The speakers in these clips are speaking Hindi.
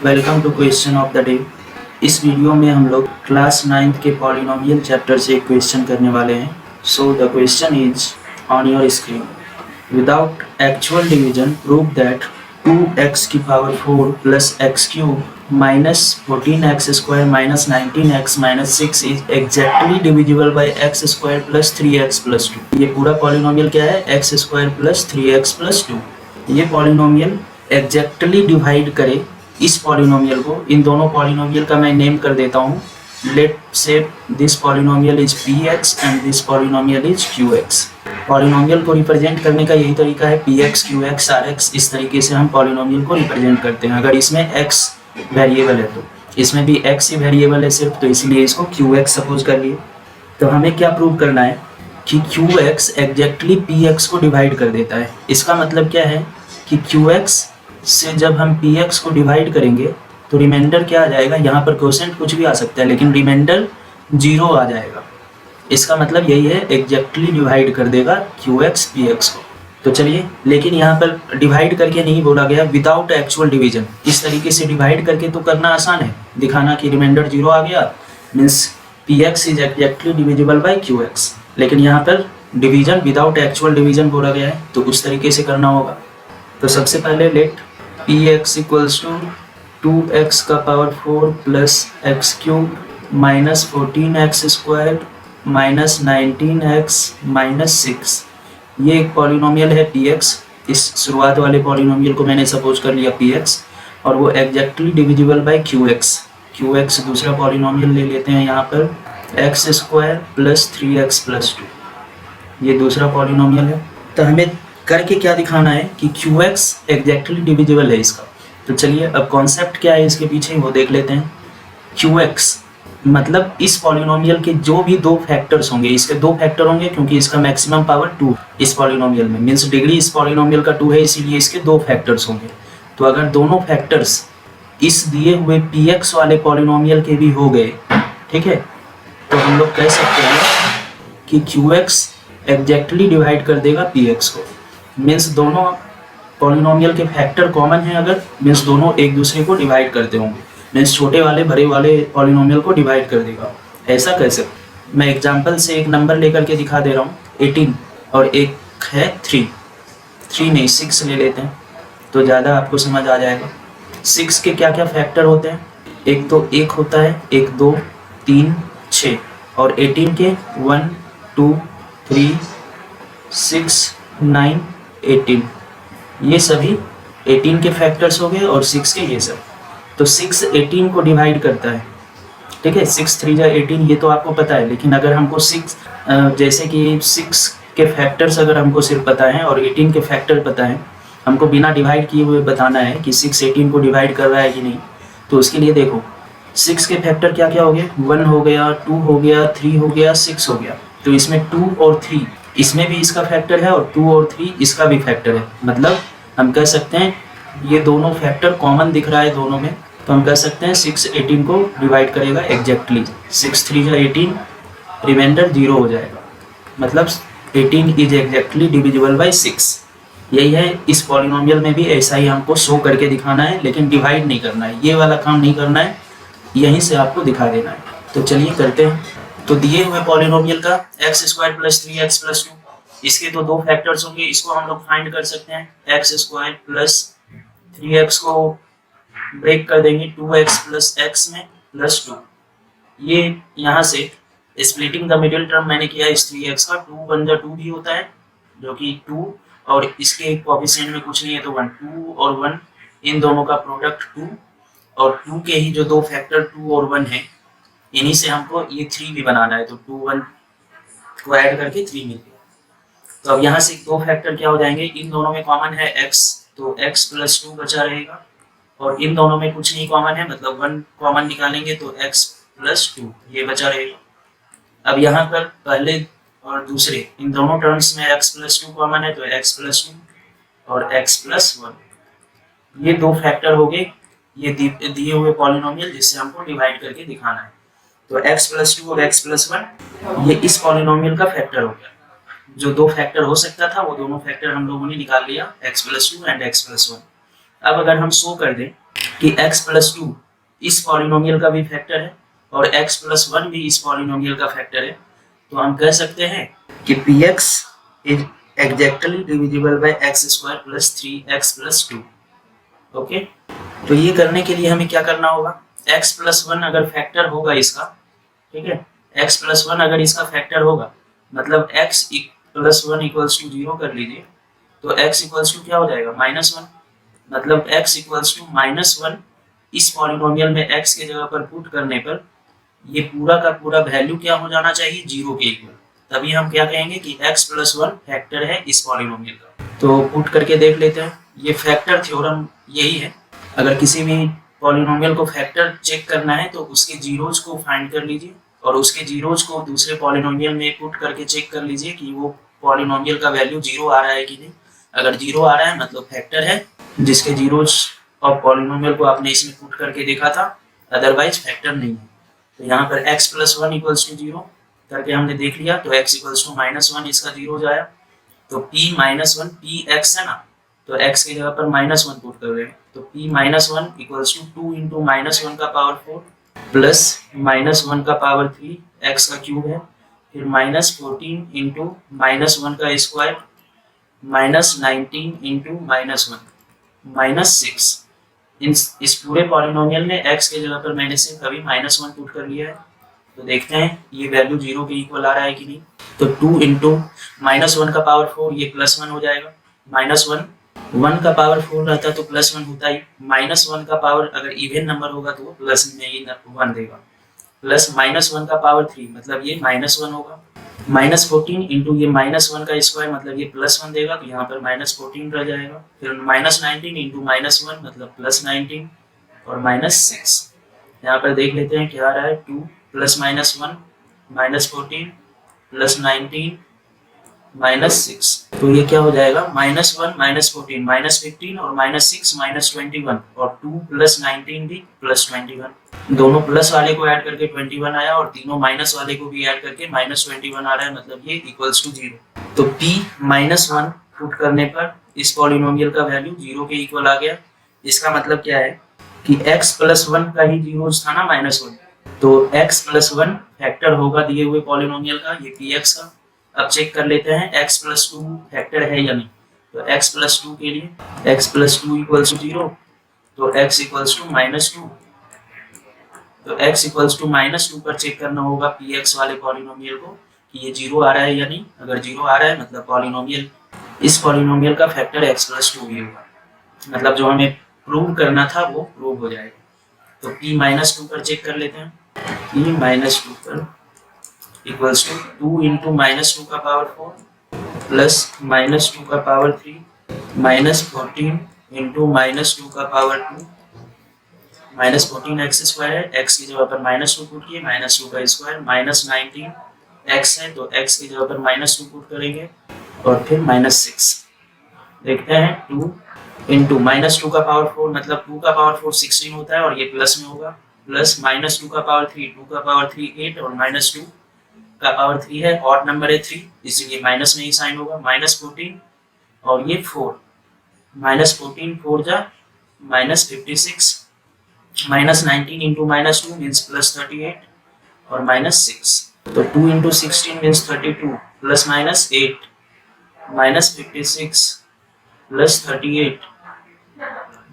Welcome to question of the day. इस वीडियो में हम लोग क्लास 9th के पॉलिनोमियल चैप्टर से एक क्वेश्चन करने वाले हैं। So the question is on your screen. Without actual division prove that 2x की power 4 plus x cube minus 14x square minus 19x minus 6 is exactly divisible by x square plus 3x plus 2। ये पूरा पॉलिनोमियल क्या है? X square plus 3x plus 2। ये पॉलिनोमियल एग्जैक्टली डिवाइड करे इस पॉलिनोमियल को। इन दोनों पॉलिनोमियल का मैं नेम कर देता हूँ। लेट से this polynomial is px and this polynomial is qx। Polynomial को रिप्रेजेंट करने का यही तरीका है, px qx rx। इस तरीके से हम पॉलिनोमियल को रिप्रेजेंट करते हैं। अगर इसमें x वेरिएबल है तो इसमें भी x ही वेरिएबल है सिर्फ, तो इसलिए इसको qx सपोज कर लिए। तो हमें क्या प्रूव करना है कि qx एग्जैक्टली px को डिवाइड कर देता है। इसका मतलब क्या है कि qx से जब हम px को डिवाइड करेंगे तो रिमाइंडर क्या आ जाएगा? यहाँ पर क्वोशेंट कुछ भी आ सकता है लेकिन रिमाइंडर 0 आ जाएगा। इसका मतलब यही है, एग्जैक्टली डिवाइड कर देगा qx px को। तो चलिए, लेकिन यहाँ पर डिवाइड करके नहीं बोला गया, विदाउट एक्चुअल डिवीजन। इस तरीके से डिवाइड करके तो करना आसान है, दिखाना कि रिमाइंडर 0 आ गया means px is exactly divisible by qx। लेकिन यहाँ पर डिवीजन विदाउट एक्चुअल डिवीजन बोला गया है, तो उस तरीके से करना होगा। तो सबसे पहले late px equals to 2x का power 4 plus x cube minus 14x square minus 19x minus 6। ये एक पॉलिनोमियल है px। इस शुरुआत वाले पॉलिनोमियल को मैंने सपोज कर लिया px, और वो exactly divisible by qx। qx दूसरा पॉलिनोमियल ले लेते हैं यहाँ पर, x square plus 3x plus 2। ये दूसरा पॉलिनोमियल है। तो हमें करके क्या दिखाना है कि qx एग्जैक्टली डिविजिबल है इसका। तो चलिए, अब कॉन्सेप्ट क्या है इसके पीछे वो देख लेते हैं। qx मतलब इस पॉलिनोमियल के जो भी दो फैक्टर्स होंगे, इसके दो फैक्टर होंगे क्योंकि इसका मैक्सिमम पावर 2 इस पॉलिनोमियल में, मीन्स डिग्री इस पॉलिनोमियल का 2 है, इसीलिए इसके दो फैक्टर्स होंगे। तो अगर दोनों फैक्टर्स इस दिए हुए px वाले पॉलिनोमियल के भी हो गए, ठीक है, तो हम लोग कह सकते हैं कि qx एग्जैक्टली डिवाइड कर देगा px को। मीन्स दोनों पॉलिनोमियल के फैक्टर कॉमन है, अगर मीन्स दोनों एक दूसरे को डिवाइड करते होंगे, मीन्स छोटे वाले बड़े वाले पॉलिनोमियल को डिवाइड कर देगा। ऐसा कैसे? मैं एग्जांपल से एक नंबर लेकर के दिखा दे रहा हूँ, 18 और एक है 3 नहीं 6 ले लेते हैं तो ज़्यादा आपको समझ आ जाएगा। 6 के क्या क्या फैक्टर होते हैं? एक तो 1 होता है, 1 2 3 6, और 18 के 1 2 3 6 9 18। ये सभी 18 के फैक्टर्स हो गए और 6 के ये सब। तो 6 18 को डिवाइड करता है, ठीक है, 6 3 जा 18, ये तो आपको पता है। लेकिन अगर हमको 6 जैसे कि 6 के फैक्टर्स अगर हमको सिर्फ पता है और 18 के फैक्टर पता है, हमको बिना डिवाइड किए हुए बताना है कि 6 18 को डिवाइड कर रहा है कि नहीं। तो उसके लिए देखो, 6 के फैक्टर क्या क्या हो गए? 1 हो गया, 2 हो गया, 3 हो गया, 6 हो गया। तो इसमें 2 और 3 इसमें भी इसका फैक्टर है और 2 और 3 इसका भी फैक्टर है। मतलब हम कह सकते हैं ये दोनों फैक्टर कॉमन दिख रहा है दोनों में, तो हम कह सकते हैं 6 18 को डिवाइड करेगा एग्जैक्टली। 6 3 जा 18, रिमाइंडर 0 हो जाएगा। मतलब 18 इज एग्जैक्टली डिविजिबल बाई 6। यही है, इस पॉलिनोमियल में भी ऐसा ही हमको शो करके दिखाना है, लेकिन डिवाइड नहीं करना है, ये वाला काम नहीं करना है, यहीं से आपको दिखा देना है। तो चलिए करते हैं। तो दिए हुए पॉलिनोमियल का x square plus 3x plus 2, इसके तो दो फैक्टर्स होंगे, इसको हम लोग फाइंड कर सकते हैं। एक्स स्क्वायर प्लस 3x को ब्रेक कर देंगे 2x प्लस x में प्लस 2। ये यहाँ से स्प्लिटिंग द मिडिल टर्म मैंने किया इस 3x का, 2 1 जा 2 भी होता है जो कि 2, और इसके कोएफिशिएंट में कुछ नहीं है तो 1, 2 और 1 इन दोनों का प्रोडक्ट 2, और 2 के ही जो दो फैक्टर 2 और 1 है, इन्हीं से हमको ये 3 भी बनाना है। तो 2 1 को ऐड करके 3 मिल गया। तो अब यहाँ से दो फैक्टर क्या हो जाएंगे? इन दोनों में कॉमन है x, तो x प्लस 2 बचा रहेगा, और इन दोनों में कुछ नहीं कॉमन है, मतलब 1 कॉमन निकालेंगे तो x प्लस 2 ये बचा रहेगा। अब यहाँ पर पहले और दूसरे इन दोनों टर्म्स में x प्लस 2 कॉमन है, तो x प्लस 2 और x प्लस 1, ये दो फैक्टर हो गए ये दिए हुए पॉलिनोमियल जिससे हमको डिवाइड करके दिखाना है। तो x प्लस 2 और x प्लस 1 ये इस पॉलिनोमियल का फैक्टर हो गया। जो दो फैक्टर हो सकता था वो दोनों फैक्टर हम लोगों ने निकाल लिया, x plus 2 and x plus 1। अब अगर हम शो कर दें कि x प्लस टू इस पॉलिनोमियल का भी फैक्टर है और x प्लस वन भी इस पॉलिनोमियल का फैक्टर है, तो हम कह सकते हैं कि px is exactly divisible by x square plus 3x plus two. Okay, तो ये करने के लिए हमें क्या करना होगा, x प्लस वन अगर फैक्टर होगा इसका, ठीक है, x प्लस वन अगर इसका फैक्टर होगा, मतलब x plus one equals to zero कर लीजिए, तो x इक्वल्स टू क्या हो जाएगा, माइनस वन, मतलब x equals to minus one इस पॉलिनोमियल में x के जगह पर पुट करने पर ये पूरा का पूरा वैल्यू क्या हो जाना चाहिए, जीरो के इक्वल, तभी हम क्या कहेंगे कि x प्लस वन फैक्टर है इस पॉलिनोमियल का। तो पुट करके देख लेते हैं, ये फैक्टर थ्योरम यही है, अगर किसी भी पॉलिनोमियल को फैक्टर चेक करना है तो उसके जीरोज को फाइंड कर लीजिए और उसके जीरोज को दूसरे पॉलिनोमियल में पुट करके चेक कर लीजिए कि वो पॉलिनोमियल का वैल्यू जीरो आ रहा है कि नहीं। अगर जीरो आ रहा है मतलब फैक्टर है, जिसके जीरोज और पॉलिनोमियल को आपने इसमें पुट करके देखा था, अदरवाइज फैक्टर नहीं है। तो यहाँ पर x plus one equals to zero करके हमने देख लिया, तो x equals to minus one इसका जीरो हो जाएगा, तो p minus one P x है ना, तो x की जगह पर माइनस वन पुट कर रहे हैं, तो p minus one equals to two into minus one का power four plus minus one का पावर थ्री, x का क्यूब है, फिर माइनस 14 इंटू माइनस वन का square minus 19 into minus one minus six. इस पूरे पॉलिनोमियल में x के जगह पर मैंने सिर्फ अभी माइनस वन पुट कर लिया है, तो देखते हैं ये वैल्यू जीरो के इक्वल आ रहा है कि नहीं। तो टू इंटू माइनस वन का पावर फोर, ये प्लस वन हो जाएगा, माइनस वन, वन का पावर फोर रहता तो प्लस वन होता ही, माइनस वन का पावर अगर इवन नंबर होगा तो वो प्लस में ही वन देगा, प्लस माइनस वन का पावर थ्री मतलब ये माइनस वन होगा, माइनस 14 इंटू ये माइनस वन का स्क्वायर मतलब ये प्लस वन देगा, तो यहाँ पर माइनस 14 रह जाएगा, फिर माइनस 19 इंटू माइनस वन मतलब प्लस 19 और माइनस सिक्स। यहाँ पर देख लेते हैं क्या आ रहा है, two plus minus one minus 14 plus 19 minus six, तो ये क्या हो जाएगा, माइनस वन माइनस 14 माइनस 15 और माइनस सिक्स माइनस 21 और टू प्लस 19 भी प्लस 21, दोनों प्लस वाले को ऐड करके 21 आया और तीनों माइनस वाले को भी ऐड करके माइनस 21 आ रहा है, मतलब ये इक्वल्स टू जीरो। तो p माइनस वन पुट करने पर इस पॉलिनोमियल का वैल्यू जीरो के इक्वल आ गया। इसका मतलब क्या है कि x प्लस वन का ही जीरो था ना माइनस वन, तो x प्लस वन फैक्टर होगा दिए हुए पॉलिनोमियल का, ये px का। अब चेक कर लेते हैं x प्लस टू फैक्टर है या नहीं, तो x प्लस टू के लिए x plus two equals to zero, तो x equals to minus two, तो x equals to minus two पर चेक करना होगा px वाले पॉलिनोमियल को कि ये जीरो आ रहा है या नहीं। अगर जीरो आ रहा है मतलब पॉलिनोमियल, इस पॉलिनोमियल का फैक्टर x प्लस टू भी होगा, मतलब जो हमें प्रूव करना था वो प्रूव हो जाएगा। तो p माइनस टू पर चेक कर लेते हैं, p माइनस टू पर equals to two into minus two का power four plus minus two का power three minus 14 into minus two का power two minus 14 x square है, x की जगह पर माइनस टू पुट किए, माइनस टू का स्क्वायर माइनस 19 x है, तो x की जगह पर माइनस टू पुट करेंगे और फिर माइनस सिक्स। देखते हैं टू इंटू माइनस टू का पावर फोर मतलब टू का पावर फोर 16 होता है और ये प्लस में होगा, प्लस माइनस टू का पावर थ्री, टू का पावर थ्री 8 और माइनस टू का पावर थ्री है, ऑड नंबर है थ्री, इसीलिए माइनस में ही साइन होगा, माइनस 14 और ये 4, माइनस 14 4 जा minus 56, minus 19 into minus two means plus 38 और माइनस 6, तो 2 into 16 means 32 plus minus 8 minus 56 plus 38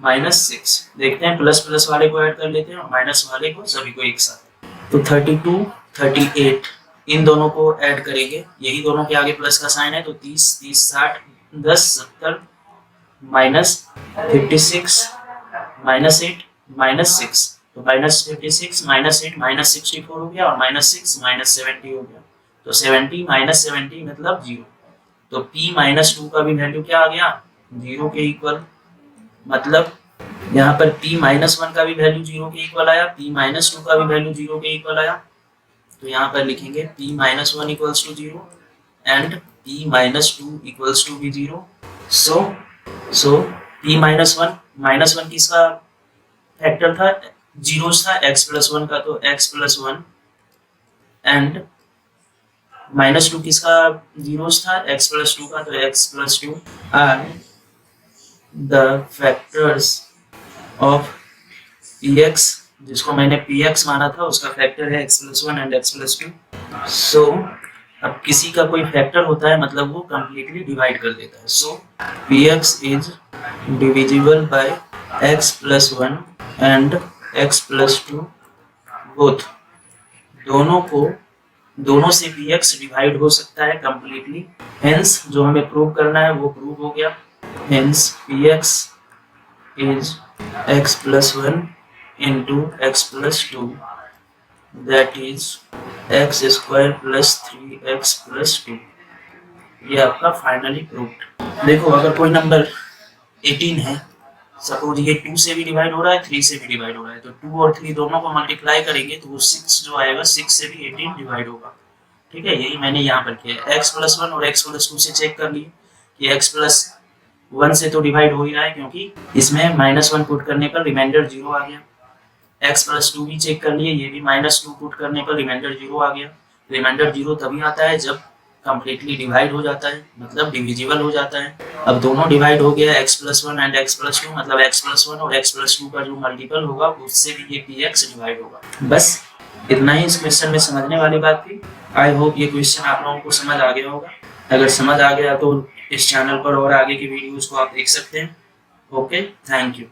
minus 6। देखते हैं प्लस प्लस वाले को ऐड कर लेते हैं और माइनस वाले को, सभी को एक साथ, तो 32 38 इन दोनों को ऐड करेंगे, यही दोनों के आगे प्लस का साइन है, तो 30 30 60 10 70 माइनस 56 माइनस 8 माइनस 6, तो माइनस 56 माइनस 8 माइनस 64 हो गया और माइनस 6 माइनस 70 हो गया, तो 70 माइनस 70 मतलब जीरो। तो p माइनस टू का भी वैल्यू क्या आ गया, जीरो के इक्वल, मतलब यहाँ पर p माइनस वन का भी वैल्यू जीरो के इक्वल आया, p माइनस टू का भी वैल्यू जीरो के इक्वल आया, तो यहाँ पर लिखेंगे p minus one equals to zero and p minus two equals to भी zero. So p minus one किसका फैक्टर था, जीरो था x प्लस वन का, तो x plus one and minus two किसका जीरो था, x प्लस टू का, तो x plus two are the factors of P x जिसको मैंने पी एक्स माना था उसका फैक्टर है x+1 एंड x+2। सो अब किसी का कोई फैक्टर होता है मतलब वो कंप्लीटली डिवाइड कर देता है। So P x is divisible by x+1 and x+2 both. दोनों से पी एक्स डिवाइड हो सकता है कंप्लीटली। हेंस जो हमें प्रूव करना है वो प्रूव हो गया। Hence P x is x+1 into x+2 that is x² + 3x+2। ये आपका फाइनली प्रूव्ड। देखो अगर कोई नंबर 18 है, सपोज ये 2 से भी डिवाइड हो रहा है 3 से भी डिवाइड हो रहा है, तो 2 और 3 दोनों को मल्टीप्लाई करेंगे तो वो 6 जो आएगा 6 से भी 18 डिवाइड होगा। ठीक है, यही मैंने यहाँ पर किया। x+1 और x+2 से चेक कर लिए कि x+1 से तो डिवाइड हो ही रहा है क्योंकि इसमें -1 पुट करने पर रिमाइंडर 0 आ गया। x+2 भी चेक कर लिए, ये भी -2 पुट करने पर रिमाइंडर 0 आ गया। रिमाइंडर 0 तभी आता है जब कंप्लीटली डिवाइड हो जाता है, मतलब डिविजिबल हो जाता है। अब दोनों डिवाइड हो गया x+1 एंड x+2, मतलब x+1 और x+2 का जो मल्टीपल होगा उससे भी ये px डिवाइड होगा। बस इतना ही इस क्वेश्चन में समझने वाली बात थी। आई होप ये क्वेश्चन आप लोगों को समझ आ गया होगा। अगर समझ आ गया तो इस चैनल पर और आगे की वीडियोस को आप देख सकते हैं। Okay, thank you.